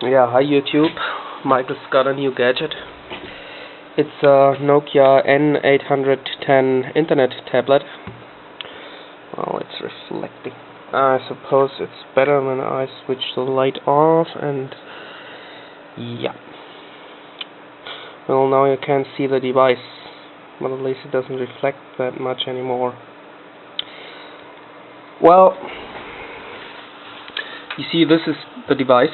Yeah, hi YouTube. Michael's got a new gadget. It's a Nokia N810 internet tablet. Oh, it's reflecting. I suppose it's better when I switch the light off and yeah. Well, now you can see the device, but at least it doesn't reflect that much anymore. Well, you see, this is the device.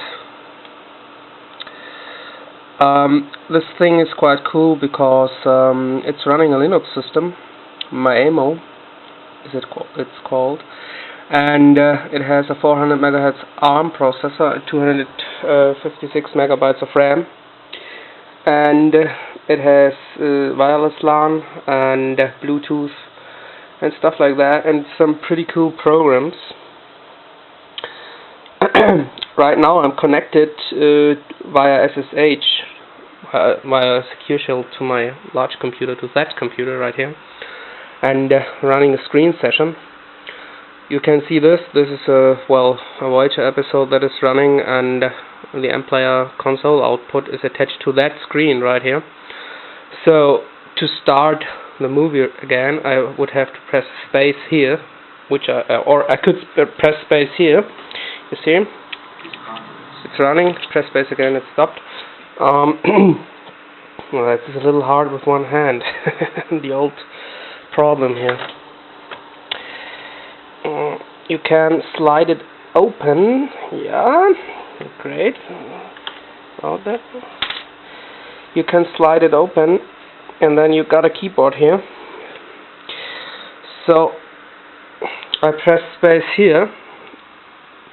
This thing is quite cool because it's running a Linux system, Maemo it's called, and it has a 400 MHz ARM processor, 256 megabytes of RAM, and it has wireless LAN and Bluetooth and stuff like that, and some pretty cool programs. Right now I'm connected via SSH, via secure shell, to my large computer, to that computer right here, and running a screen session. You can see this is a Voyager episode that is running, and the M-Player console output is attached to that screen right here. So to start the movie again, I would have to press space here, or I could press space here. You see, it's running. Press space again, it stopped. Well, it's a little hard with one hand. The old problem here. You can slide it open. Yeah, great. About that. You can slide it open, and then you got a keyboard here. So I press space here.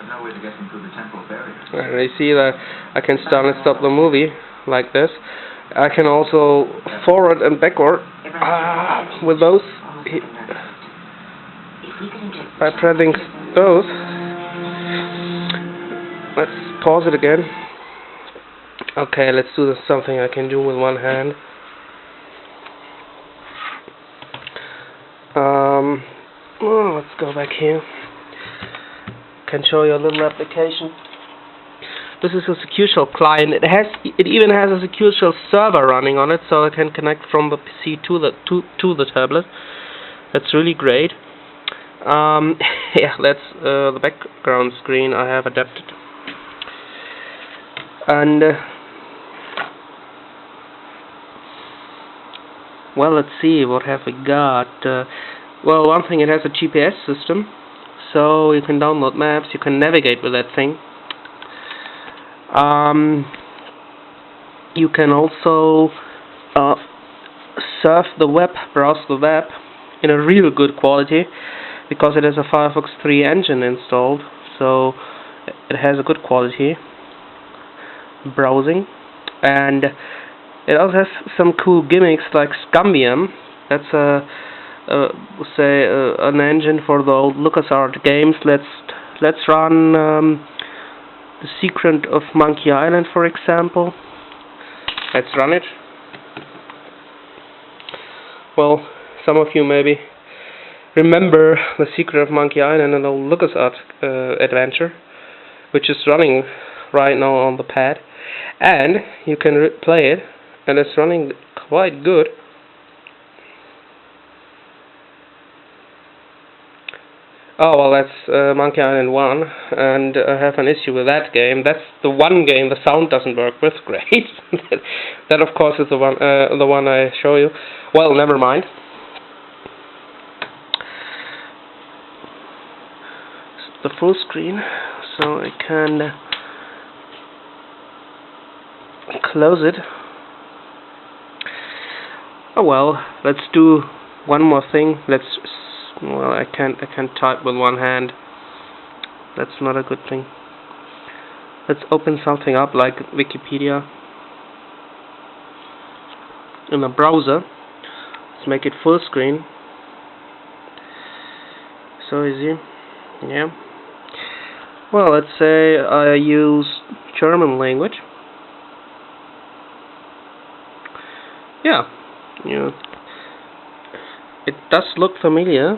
No way to get them through the temporal barrier. And you see that I can start and stop the movie like this. I can also forward and backward with those by pressing those. Let's pause it again. Okay, let's do something I can do with one hand. Let's go back here. Can show you a little application. This is a secure shell client. It even has a secure shell server running on it, so I can connect from the PC to the tablet. That's really great. Yeah, that's the background screen I have adapted. And well, let's see, what have we got? Well, one thing, it has a GPS system, so you can download maps, you can navigate with that thing. You can also surf the web, browse the web in a real good quality, because it has a Firefox 3 engine installed, so it has a good quality browsing. And it also has some cool gimmicks like Scumbium. That's an engine for the old LucasArts games. Let's run The Secret of Monkey Island, for example. Let's run it. Well, some of you maybe remember The Secret of Monkey Island, an old LucasArts adventure, which is running right now on the pad, and you can play it, and it's running quite good. Oh, well, that's Monkey Island 1, and I have an issue with that game. That's the one game the sound doesn't work with. Great. That, of course, is the one I show you. Well, never mind. The full screen, so I can close it. Oh well, let's do one more thing. Well, I can't type with one hand. That's not a good thing. Let's open something up like Wikipedia in a browser. Let's make it full screen. So easy. Yeah. Well, let's say I use German language. Yeah. It does look familiar.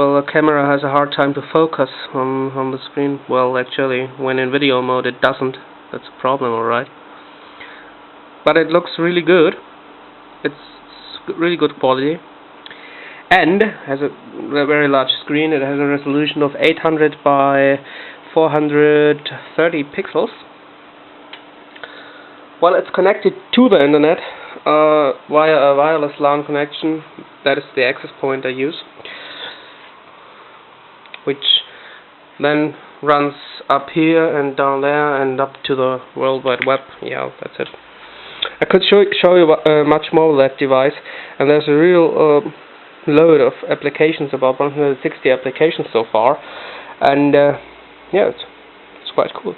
well, the camera has a hard time to focus on the screen. Well, actually, when in video mode it doesn't. That's a problem, alright. But it looks really good. It's really good quality. And has a very large screen. It has a resolution of 800 by 430 pixels. Well, it's connected to the internet via a wireless LAN connection. That is the access point I use, which then runs up here and down there and up to the World Wide Web. Yeah, that's it. I could show you much more with that device, and there's a real load of applications, about 160 applications so far, and yeah, it's quite cool.